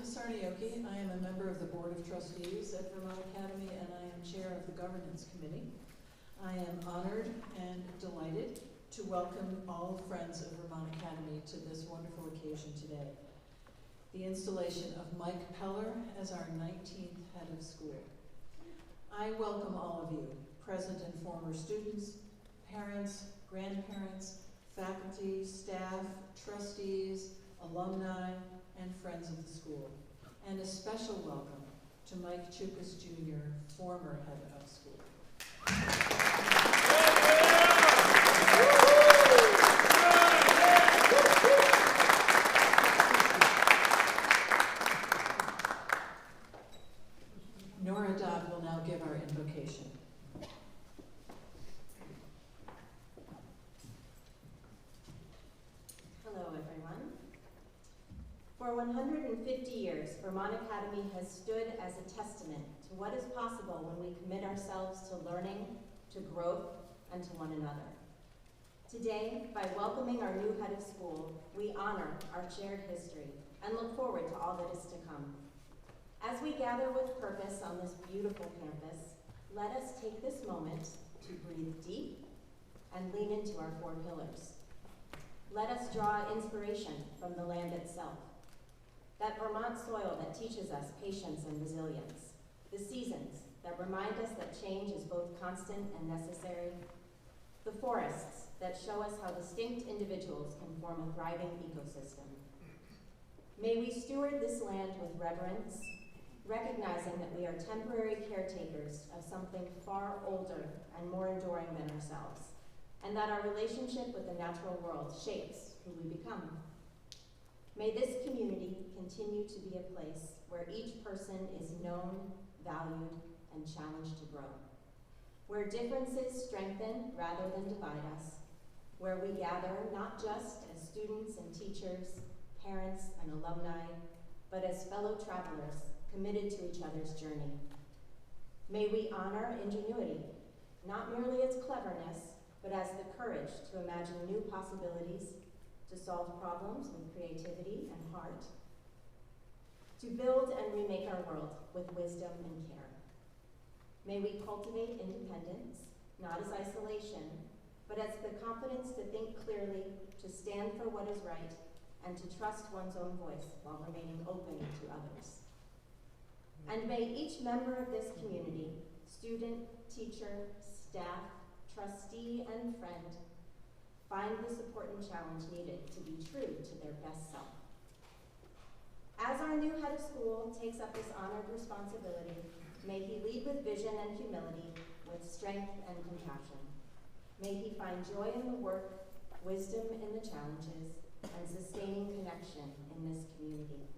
Sarnioki. I am a member of the Board of Trustees at Vermont Academy, and I am chair of the Governance Committee. I am honored and delighted to welcome all friends of Vermont Academy to this wonderful occasion today. The installation of Mike Peller as our 19th head of school. I welcome all of you, present and former students, parents, grandparents, faculty, staff, trustees, alumni, and friends of the school. And a special welcome to Mike Chukas Jr., former head of school. Nora Dodd will now give our invocation. Hello, everyone. For 150 years, Vermont Academy has stood as a testament to what is possible when we commit ourselves to learning, to growth, and to one another. Today, by welcoming our new head of school, we honor our shared history and look forward to all that is to come. As we gather with purpose on this beautiful campus, let us take this moment to breathe deep and lean into our 4 pillars. Let us draw inspiration from the land itself. That Vermont soil that teaches us patience and resilience. The seasons that remind us that change is both constant and necessary. The forests that show us how distinct individuals can form a thriving ecosystem. May we steward this land with reverence, recognizing that we are temporary caretakers of something far older and more enduring than ourselves, and that our relationship with the natural world shapes who we become. May this community continue to be a place where each person is known, valued, and challenged to grow. Where differences strengthen rather than divide us. Where we gather not just as students and teachers, parents and alumni, but as fellow travelers committed to each other's journey. May we honor ingenuity, not merely its cleverness, but as the courage to imagine new possibilities, to solve problems with creativity and heart, to build and remake our world with wisdom and care. May we cultivate independence, not as isolation, but as the confidence to think clearly, to stand for what is right, and to trust one's own voice while remaining open to others. And may each member of this community, student, teacher, staff, trustee, and friend, find the support and challenge needed to be true to their best self. As our new head of school takes up this honored responsibility, may he lead with vision and humility, with strength and compassion. May he find joy in the work, wisdom in the challenges, and sustaining connection in this community.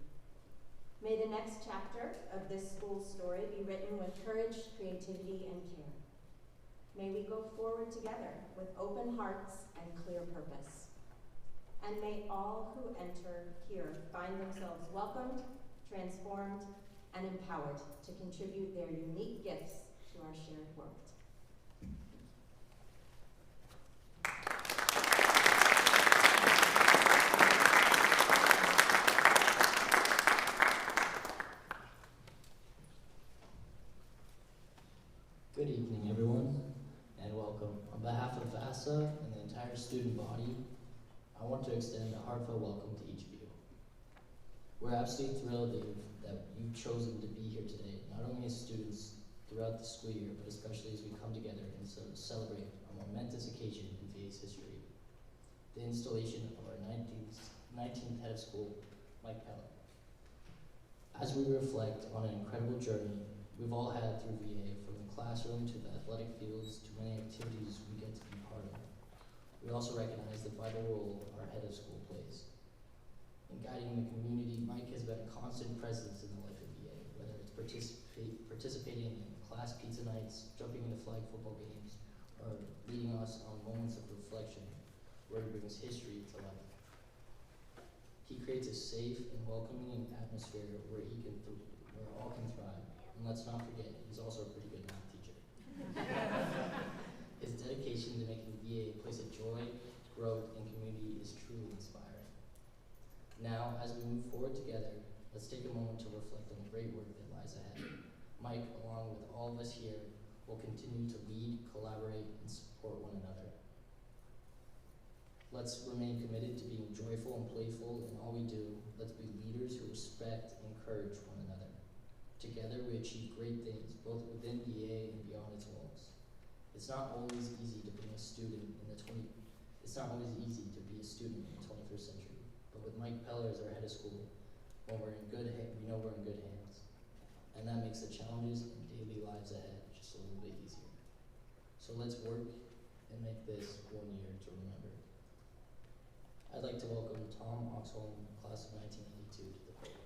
May the next chapter of this school's story be written with courage, creativity, and care. May we go forward together with open hearts and clear purpose. And may all who enter here find themselves welcomed, transformed, and empowered to contribute their unique gifts to our shared world. Good evening, everyone, and welcome. On behalf of VASA and the entire student body, I want to extend a heartfelt welcome to each of you. We're absolutely thrilled that you've chosen to be here today, not only as students throughout the school year, but especially as we come together and celebrate a momentous occasion in VA's history, the installation of our 19th head of school, Mike Peller. As we reflect on an incredible journey we've all had through VA, from the classroom to the athletic fields to many activities we get to be part of, we also recognize the vital role our head of school plays. In guiding the community, Mike has been a constant presence in the life of VA, whether it's participating in class pizza nights, jumping into flag football games, or leading us on moments of reflection where he brings history to life. He creates a safe and welcoming atmosphere where all can thrive. And let's not forget, he's also a pretty good math teacher. His dedication to making VA a place of joy, growth, and community is truly inspiring. Now, as we move forward together let's take a moment to reflect on the great work that lies ahead. Mike, along with all of us here, will continue to lead, collaborate, and support one another. Let's remain committed to being joyful and playful in all we do. Let's be leaders who respect and encourage one another. Together we achieve great things, both within EA and beyond its walls. It's not always easy to be a student in the 21st century, but with Mike Peller as our head of school, we know we're in good hands. And that makes the challenges and daily lives ahead just a little bit easier. So let's work and make this one year to remember. I'd like to welcome Tom Oxholm, class of 1982, to the podium.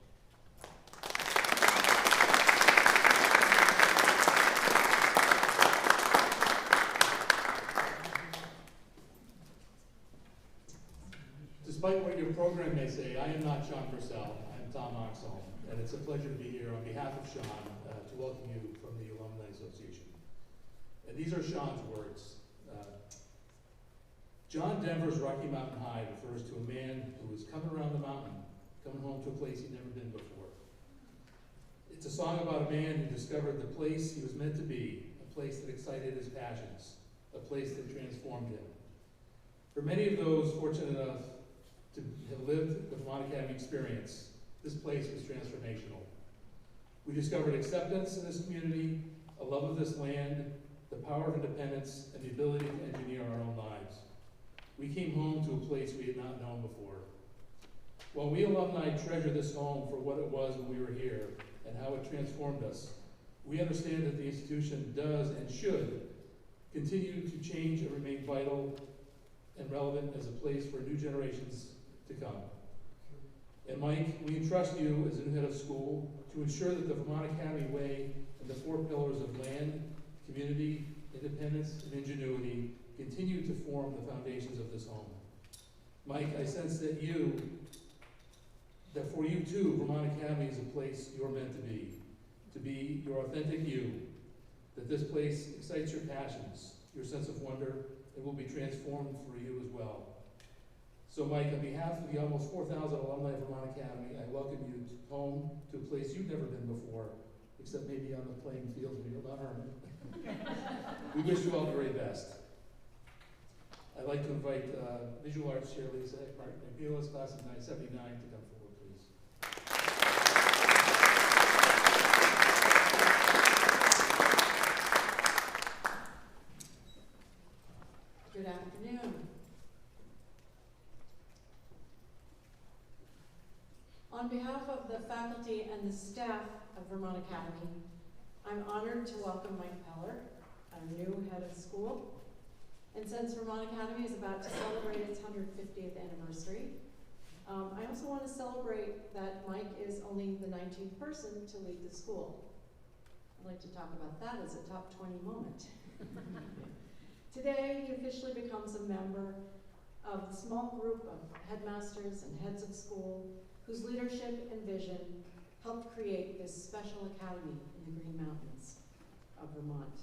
Despite what your program may say, I am not Sean Purcell. I'm Tom Oxholm, and it's a pleasure to be here on behalf of Sean to welcome you from the Alumni Association. And these are Sean's words. John Denver's Rocky Mountain High refers to a man who was coming around the mountain, coming home to a place he'd never been before. It's a song about a man who discovered the place he was meant to be, a place that excited his passions, a place that transformed him. For many of those fortunate enough to have lived the Vermont Academy experience, this place was transformational. We discovered acceptance in this community, a love of this land, the power of independence, and the ability to engineer our own lives. We came home to a place we had not known before. While we alumni treasure this home for what it was when we were here and how it transformed us, we understand that the institution does and should continue to change and remain vital and relevant as a place for new generations to come. And Mike, we entrust you as a new head of school to ensure that the Vermont Academy way and the 4 pillars of land, community, independence, and ingenuity continue to form the foundations of this home. Mike, I sense that for you too, Vermont Academy is a place you're meant to be your authentic you, that this place excites your passions, your sense of wonder, and will be transformed for you as well. So Mike, on behalf of the almost 4,000 alumni of Vermont Academy, I welcome you home to a place you've never been before, except maybe on the playing field when you're not Herman. We wish you all the very best. I'd like to invite Visual Arts Chair Lisa McNeilis, class of 979, to come forward, please. Good afternoon. On behalf of the faculty and the staff of Vermont Academy, I'm honored to welcome Mike Peller, our new head of school. And since Vermont Academy is about to celebrate its 150th anniversary, I also want to celebrate that Mike is only the 19th person to lead the school. I'd like to talk about that as a top 20 moment. Today, he officially becomes a member of the small group of headmasters and heads of school whose leadership and vision helped create this special academy in the Green Mountains of Vermont.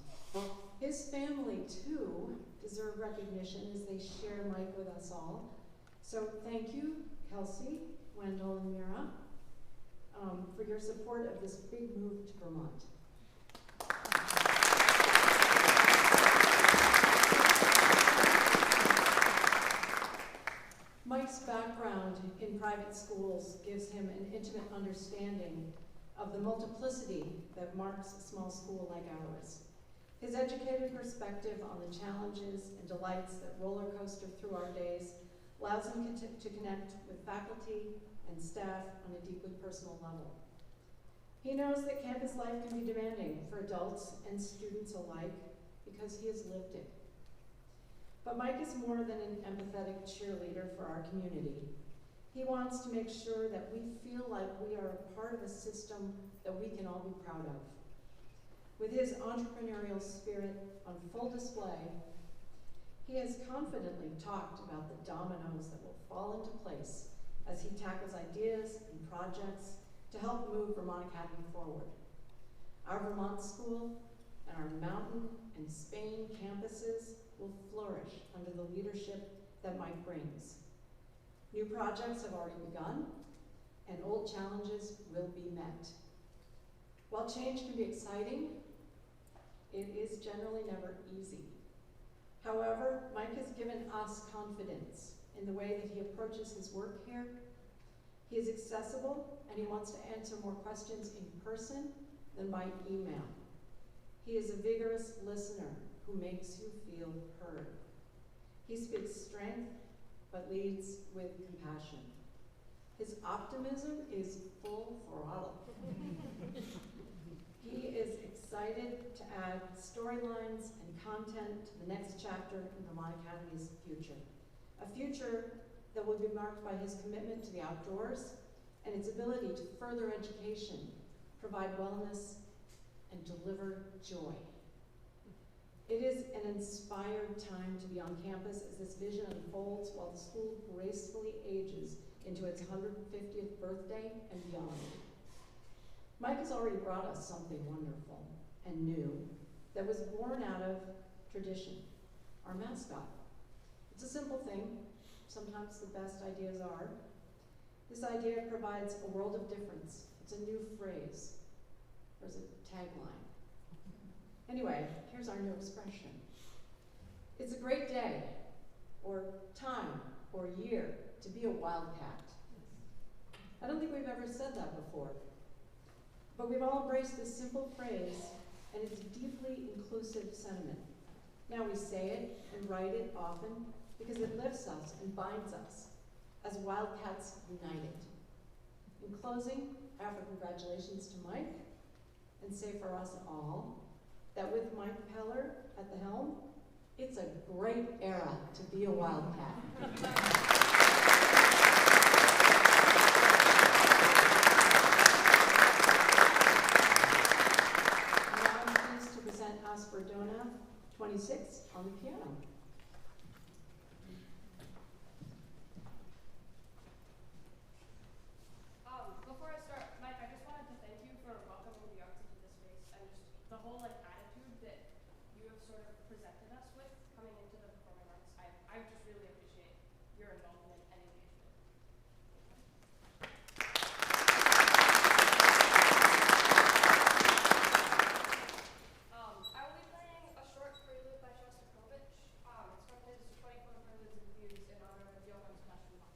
His family, too, deserve recognition as they share Mike with us all. So thank you, Kelsey, Wendell, and Mira, for your support of this big move to Vermont. Mike's background in private schools gives him an intimate understanding of the multiplicity that marks a small school like ours. His educated perspective on the challenges and delights that roller coaster through our days allows him to connect with faculty and staff on a deeply personal level. He knows that campus life can be demanding for adults and students alike because he has lived it. But Mike is more than an empathetic cheerleader for our community. He wants to make sure that we feel like we are a part of a system that we can all be proud of. With his entrepreneurial spirit on full display, he has confidently talked about the dominoes that will fall into place as he tackles ideas and projects to help move Vermont Academy forward. Our Vermont School and our Mountain and Spain campuses will flourish under the leadership that Mike brings. New projects have already begun, and old challenges will be met. While change can be exciting, it is generally never easy. However, Mike has given us confidence in the way that he approaches his work here. He is accessible, and he wants to answer more questions in person than by email. He is a vigorous listener who makes you feel heard. He speaks strength, but leads with compassion. His optimism is full throttle. He is excited to add storylines and content to the next chapter in Vermont Academy's future. A future that will be marked by his commitment to the outdoors and its ability to further education, provide wellness, and deliver joy. It is an inspired time to be on campus as this vision unfolds while the school gracefully ages into its 150th birthday and beyond. Mike has already brought us something wonderful and new that was born out of tradition, our mascot. It's a simple thing. Sometimes the best ideas are. This idea provides a world of difference. It's a new phrase. There's a tagline. Anyway, here's our new expression. It's a great day, or time, or year to be a wildcat. I don't think we've ever said that before, but we've all embraced this simple phrase and its deeply inclusive sentiment. Now we say it and write it often because it lifts us and binds us as Wildcats United. In closing, I offer congratulations to Mike and say for us all that with Mike Peller at the helm, it's a great era to be a Wildcat. Now I'm pleased to present Asperdona 26 on the piano. Before I start, Mike, I just wanted to thank you for welcoming the arts into this space and just the whole attitude that you have sort of presented us with coming into the performing arts. I just really appreciate your involvement and engagement. I will be playing a short prelude by Shostakovich. It's from his 24 Preludes and Fugues in honor of Johann Sebastian Bach.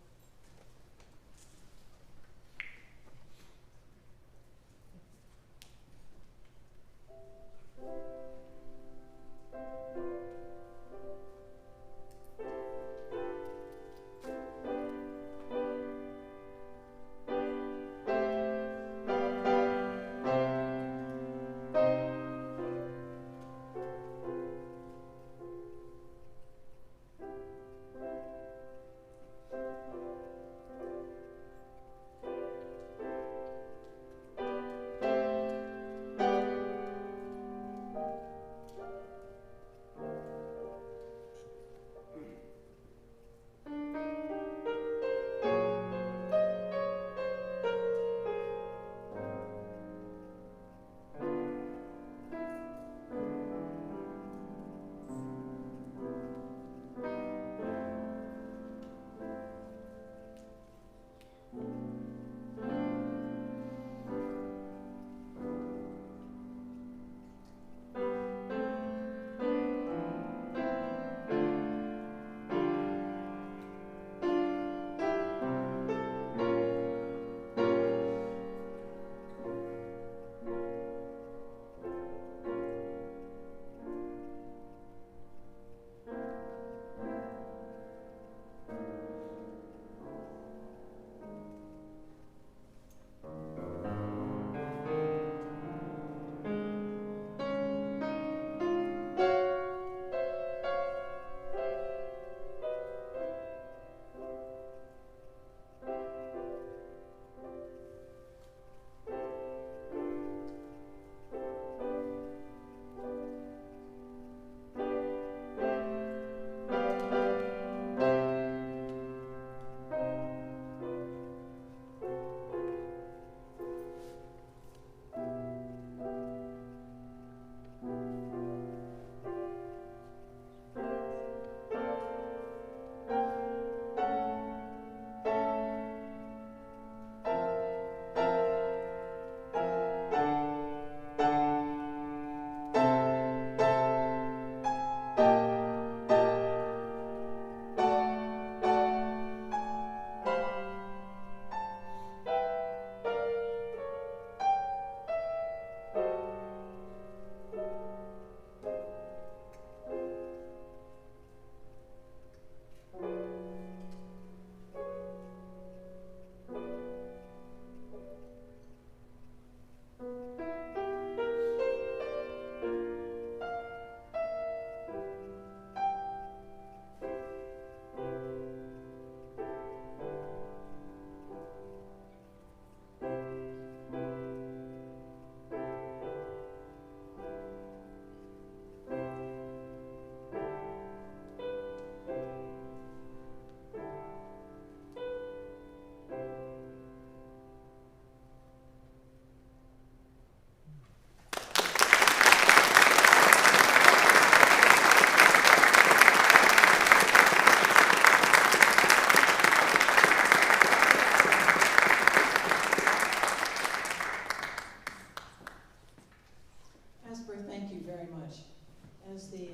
as the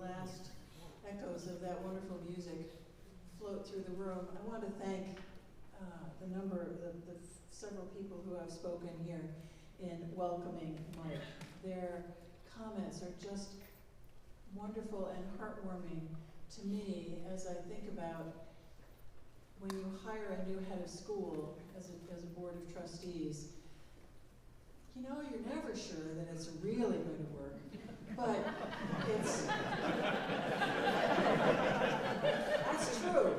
last echoes of that wonderful music float through the room, I want to thank the several people who have spoken here in welcoming Mike. Their comments are just wonderful and heartwarming to me as I think about when you hire a new head of school as a board of trustees. You know, you're never sure that it's really going to work, but that's true.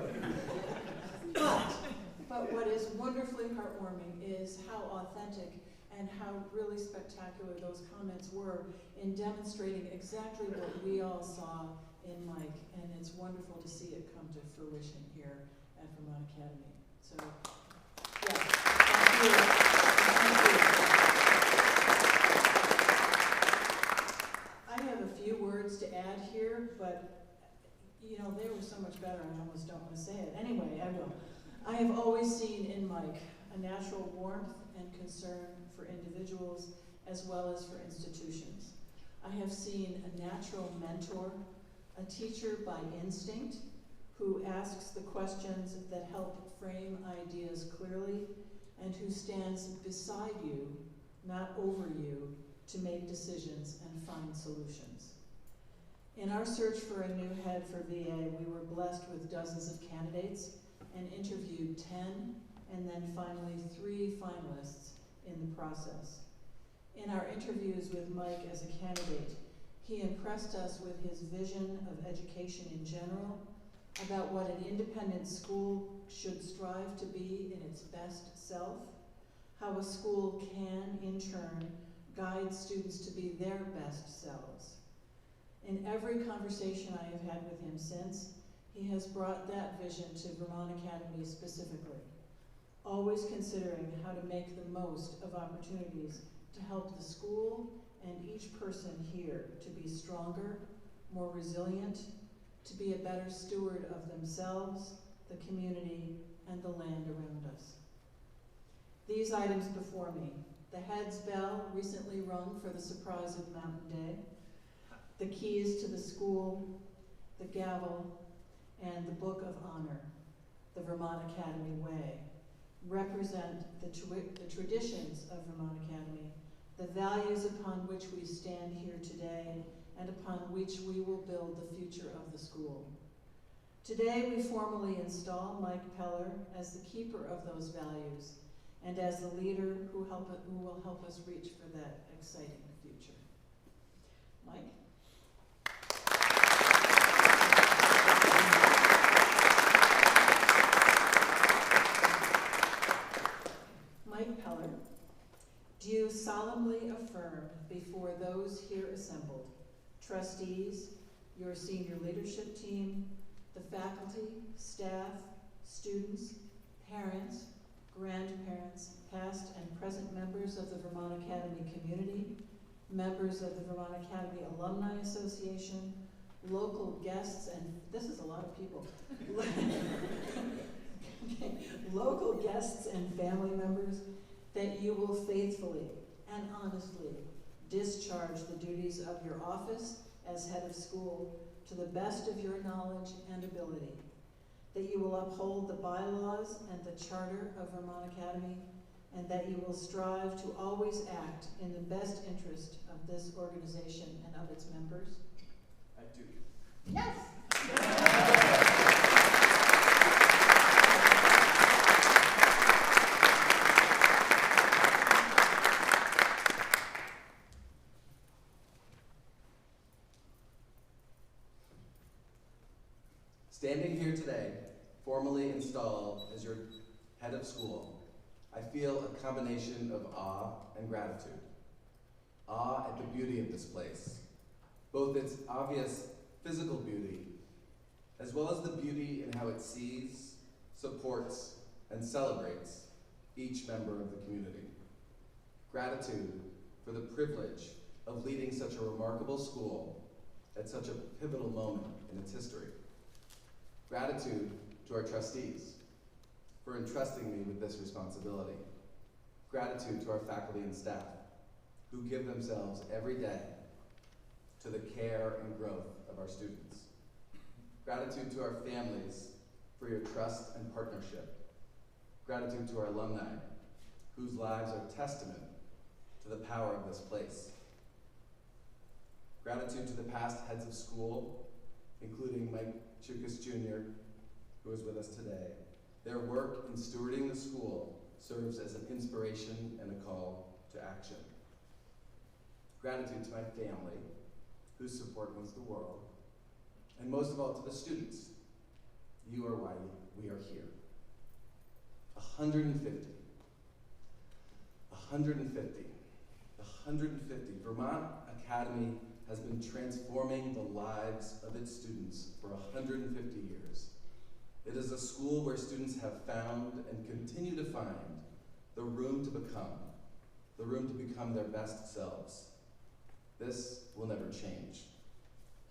But what is wonderfully heartwarming is how authentic and how really spectacular those comments were in demonstrating exactly what we all saw in Mike, and it's wonderful to see it come to fruition here at Vermont Academy. So, yeah, thank you. Thank you. I have a few words to add here, but you know, they were so much better, I almost don't want to say it. Anyway, I will. I have always seen in Mike a natural warmth and concern for individuals as well as for institutions. I have seen a natural mentor, a teacher by instinct, who asks the questions that help frame ideas clearly, and who stands beside you, not over you, to make decisions and find solutions. In our search for a new head for VA, we were blessed with dozens of candidates and interviewed 10 and then finally 3 finalists in the process. In our interviews with Mike as a candidate, he impressed us with his vision of education in general, about what an independent school should strive to be in its best self, how a school can, in turn, guide students to be their best selves. In every conversation I have had with him since, he has brought that vision to Vermont Academy specifically, always considering how to make the most of opportunities to help the school and each person here to be stronger, more resilient, to be a better steward of themselves, the community, and the land around us. These items before me: the head's bell recently rung for the surprise of Mountain Day, the keys to the school, the gavel, and the Book of Honor, the Vermont Academy Way, represent the traditions of Vermont Academy, the values upon which we stand here today, and upon which we will build the future of the school. Today we formally install Mike Peller as the keeper of those values and as the leader who will help us reach for that exciting future. Mike? Mike Peller, do you solemnly affirm before those here assembled, trustees, your senior leadership team, the faculty, staff, students, parents, grandparents, past and present members of the Vermont Academy community, members of the Vermont Academy Alumni Association, local guests, and this is a lot of people, okay. Local guests and family members, that you will faithfully and honestly discharge the duties of your office as head of school to the best of your knowledge and ability, that you will uphold the bylaws and the charter of Vermont Academy, and that you will strive to always act in the best interest of this organization and of its members? I do. Yes! Standing here today, formally installed as your head of school, I feel a combination of awe and gratitude. Awe at the beauty of this place, both its obvious physical beauty, as well as the beauty in how it sees, supports, and celebrates each member of the community. Gratitude for the privilege of leading such a remarkable school at such a pivotal moment in its history. Gratitude to our trustees for entrusting me with this responsibility. Gratitude to our faculty and staff who give themselves every day to the care and growth of our students. Gratitude to our families for your trust and partnership. Gratitude to our alumni, whose lives are testament to the power of this place. Gratitude to the past heads of school, including Mike Chukas Jr., who is with us today. Their work in stewarding the school serves as an inspiration and a call to action. Gratitude to my family, whose support means the world. And most of all, to the students. You are why we are here. 150. 150. Vermont Academy has been transforming the lives of its students for 150 years. It is a school where students have found and continue to find the room to become their best selves. This will never change.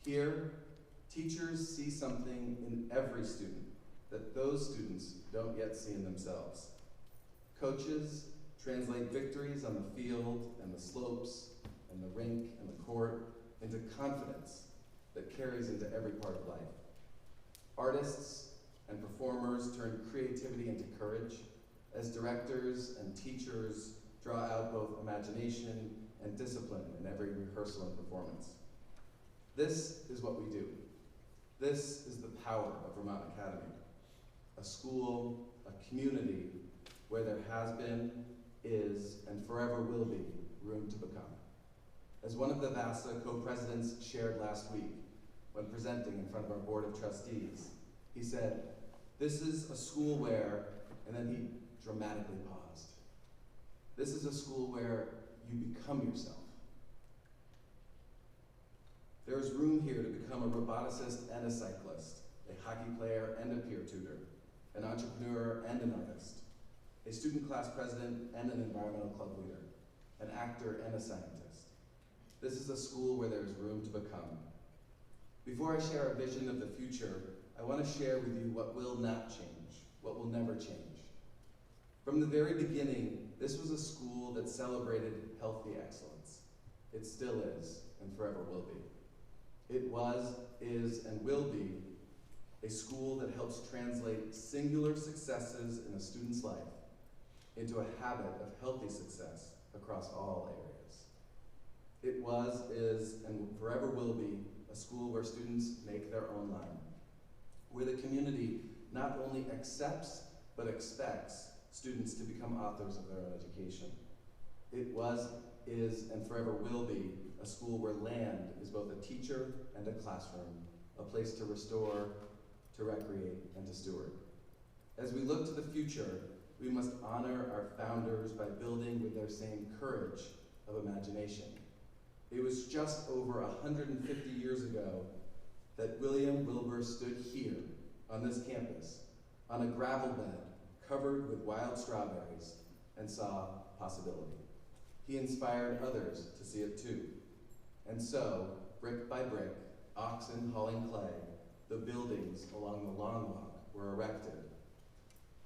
Here, teachers see something in every student that those students don't yet see in themselves. Coaches translate victories on the field and the slopes and the rink and the court into confidence that carries into every part of life. Artists and performers turn creativity into courage as directors and teachers draw out both imagination and discipline in every rehearsal and performance. This is what we do. This is the power of Vermont Academy, a school, a community where there has been, is, and forever will be room to become. As one of the VASA co-presidents shared last week when presenting in front of our Board of Trustees, he said, "This is a school where," and then he dramatically paused, "This is a school where you become yourself." There is room here to become a roboticist and a cyclist, a hockey player and a peer tutor, an entrepreneur and an artist, a student class president and an environmental club leader, an actor and a scientist. This is a school where there is room to become. Before I share a vision of the future, I want to share with you what will not change, what will never change. From the very beginning, this was a school that celebrated healthy excellence. It still is, and forever will be. It was, is, and will be a school that helps translate singular successes in a student's life into a habit of healthy success across all areas. It was, is, and forever will be a school where students make their own line, where the community not only accepts but expects students to become authors of their own education. It was, is, and forever will be a school where land is both a teacher and a classroom, a place to restore, to recreate, and to steward. As we look to the future, we must honor our founders by building with their same courage of imagination. It was just over 150 years ago that William Wilbur stood here on this campus on a gravel bed covered with wild strawberries and saw possibility. He inspired others to see it too. And so, brick by brick, oxen hauling clay, the buildings along the Long Walk were erected.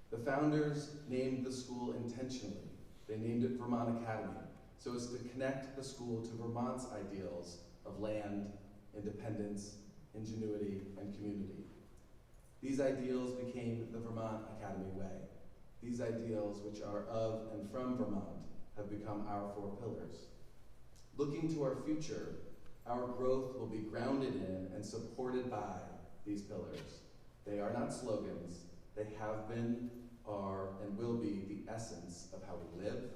The founders named the school intentionally. They named it Vermont Academy, so as to connect the school to Vermont's ideals of land, independence, ingenuity, and community. These ideals became the Vermont Academy Way. These ideals, which are of and from Vermont, have become our 4 pillars. Looking to our future, our growth will be grounded in and supported by these pillars. They are not slogans. They have been, are, and will be the essence of how we live,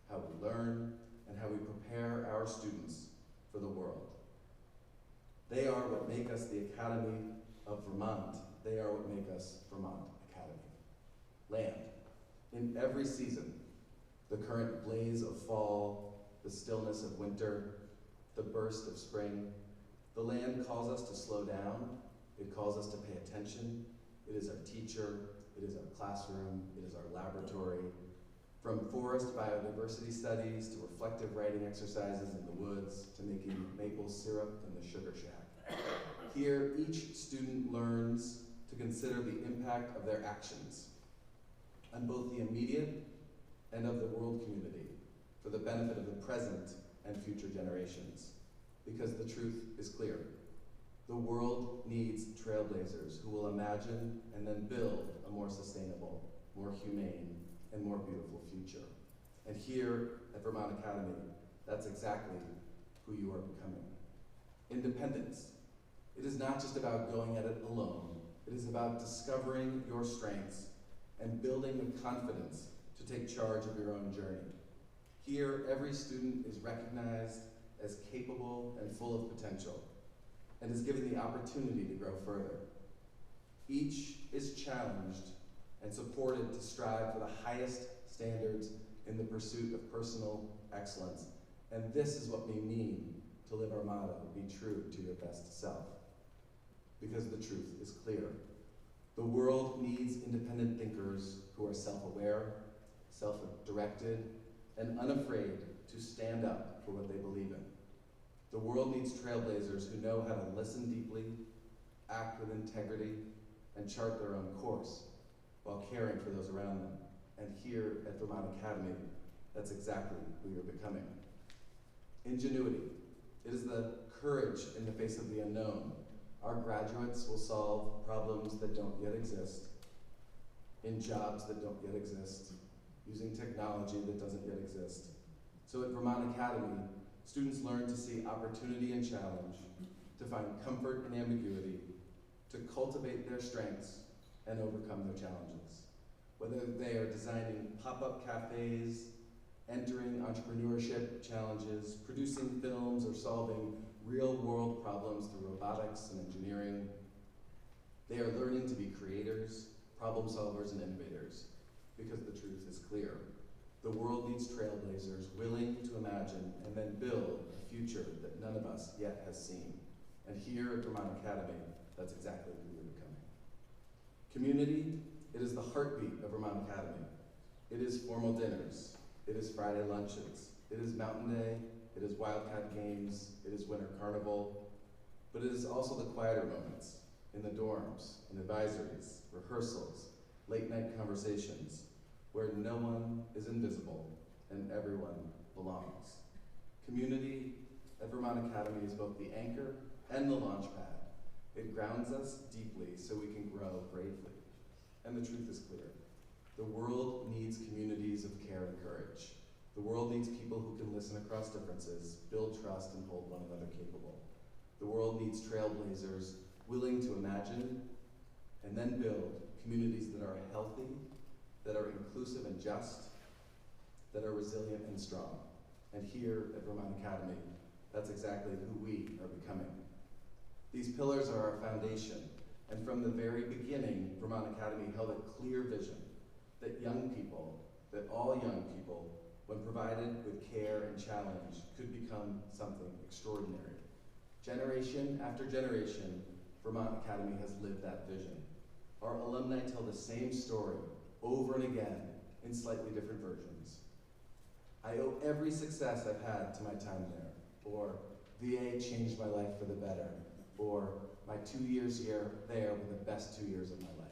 how we learn, and how we prepare our students for the world. They are what make us the Academy of Vermont. They are what make us Vermont Academy. Land. In every season, the current blaze of fall, the stillness of winter, the burst of spring, the land calls us to slow down. It calls us to pay attention. It is our teacher. It is our classroom. It is our laboratory. From forest biodiversity studies to reflective writing exercises in the woods to making maple syrup in the sugar shack. Here, each student learns to consider the impact of their actions on both the immediate and of the world community for the benefit of the present and future generations. because the truth is clear. The world needs trailblazers who will imagine and then build a more sustainable, more humane, and more beautiful future. And here at Vermont Academy, that's exactly who you are becoming. Independence. It is not just about going at it alone. It is about discovering your strengths and building the confidence to take charge of your own journey. Here, every student is recognized as capable and full of potential, and is given the opportunity to grow further. Each is challenged and supported to strive for the highest standards in the pursuit of personal excellence. And this is what we mean to live our motto, be true to your best self. Because the truth is clear. The world needs independent thinkers who are self-aware, self-directed, and unafraid to stand up for what they believe in. The world needs trailblazers who know how to listen deeply, act with integrity, and chart their own course while caring for those around them. And here at Vermont Academy, that's exactly who you're becoming. Ingenuity. It is the courage in the face of the unknown. Our graduates will solve problems that don't yet exist, in jobs that don't yet exist, using technology that doesn't yet exist. So at Vermont Academy, students learn to see opportunity and challenge, to find comfort in ambiguity, to cultivate their strengths and overcome their challenges. Whether they are designing pop-up cafes, entering entrepreneurship challenges, producing films, or solving real-world problems through robotics and engineering, they are learning to be creators, problem solvers, and innovators, because the truth is clear. The world needs trailblazers willing to imagine and then build a future that none of us yet has seen. And here at Vermont Academy, that's exactly who we're becoming. Community, it is the heartbeat of Vermont Academy. It is formal dinners. It is Friday lunches. It is Mountain Day. It is Wildcat Games. It is Winter Carnival. But it is also the quieter moments in the dorms, in advisories, rehearsals, late night conversations, where no one is invisible and everyone belongs. Community at Vermont Academy is both the anchor and the launch pad. It grounds us deeply so we can grow bravely. And the truth is clear. The world needs communities of care and courage. The world needs people who can listen across differences, build trust, and hold one another capable. The world needs trailblazers willing to imagine and then build communities that are healthy, that are inclusive and just, that are resilient and strong. And here at Vermont Academy, that's exactly who we are becoming. These pillars are our foundation, and from the very beginning, Vermont Academy held a clear vision that young people, that all young people, when provided with care and challenge, could become something extraordinary. Generation after generation, Vermont Academy has lived that vision. Our alumni tell the same story over and again in slightly different versions. I owe every success I've had to my time there, or VA changed my life for the better, or my 2 years here, there were the best 2 years of my life.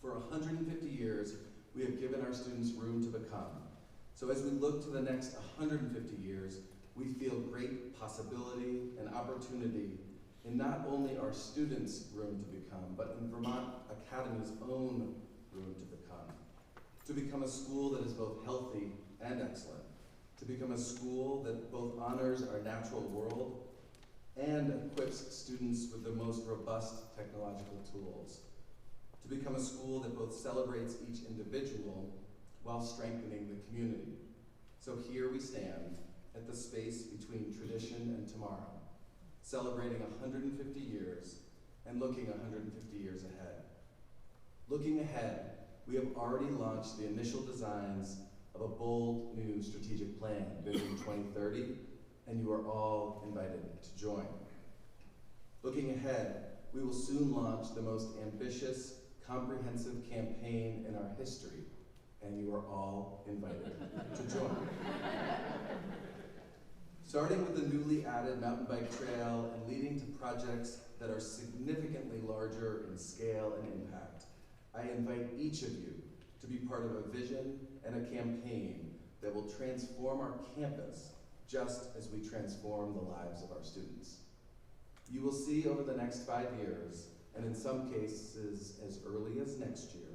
For 150 years, we have given our students room to become. So as we look to the next 150 years, we feel great possibility and opportunity in not only our students' room to become, but in Vermont Academy's own room to become. To become a school that is both healthy and excellent. To become a school that both honors our natural world and equips students with the most robust technological tools. To become a school that both celebrates each individual while strengthening the community. So here we stand at the space between tradition and tomorrow, celebrating 150 years and looking 150 years ahead. Looking ahead, we have already launched the initial designs of a bold new strategic plan, Vision 2030, and you are all invited to join. Looking ahead, we will soon launch the most ambitious, comprehensive campaign in our history, and you are all invited to join. Starting with the newly added mountain bike trail and leading to projects that are significantly larger in scale and impact, I invite each of you to be part of a vision and a campaign that will transform our campus just as we transform the lives of our students. You will see over the next 5 years, and in some cases as early as next year,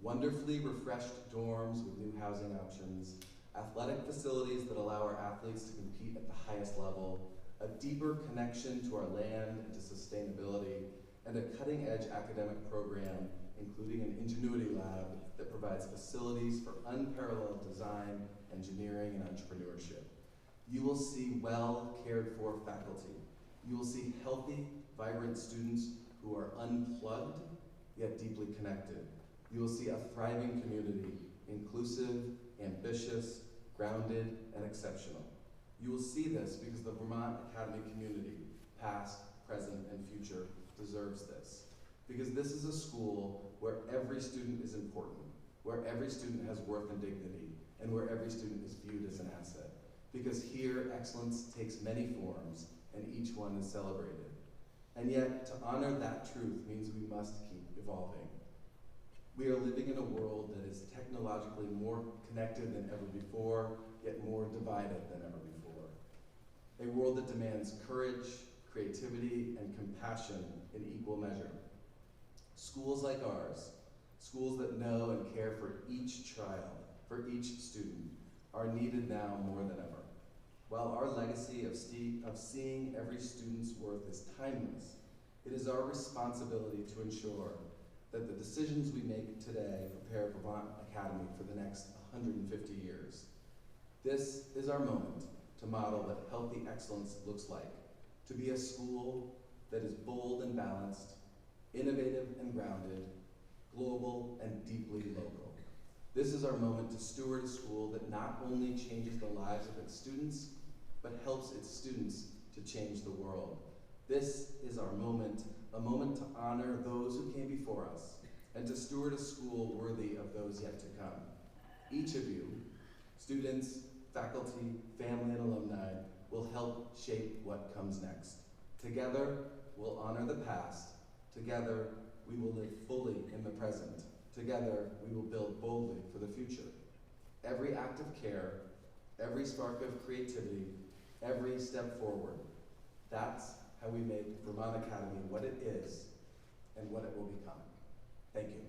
wonderfully refreshed dorms with new housing options, athletic facilities that allow our athletes to compete at the highest level, a deeper connection to our land and to sustainability, and a cutting-edge academic program, including an Ingenuity Lab that provides facilities for unparalleled design, engineering, and entrepreneurship. You will see well cared for faculty. You will see healthy, vibrant students who are unplugged, yet deeply connected. You will see a thriving community, inclusive, ambitious, grounded, and exceptional. You will see this because the Vermont Academy community, past, present, and future, deserves this. Because this is a school where every student is important, where every student has worth and dignity, and where every student is viewed as an asset. Because here, excellence takes many forms, and each one is celebrated. And yet, to honor that truth means we must keep evolving. We are living in a world that is technologically more connected than ever before, yet more divided than ever before. A world that demands courage, creativity, and compassion in equal measure. Schools like ours, schools that know and care for each child, for each student, are needed now more than ever. While our legacy of seeing every student's worth is timeless, it is our responsibility to ensure that the decisions we make today prepare Vermont Academy for the next 150 years. This is our moment to model what healthy excellence looks like, to be a school that is bold and balanced, innovative and grounded, global and deeply local. This is our moment to steward a school that not only changes the lives of its students, but helps its students to change the world. This is our moment, a moment to honor those who came before us, and to steward a school worthy of those yet to come. Each of you, students, faculty, family, and alumni, will help shape what comes next. Together, we'll honor the past. Together, we will live fully in the present. Together, we will build boldly for the future. Every act of care, every spark of creativity, every step forward, that's how we make Vermont Academy what it is and what it will become. Thank you.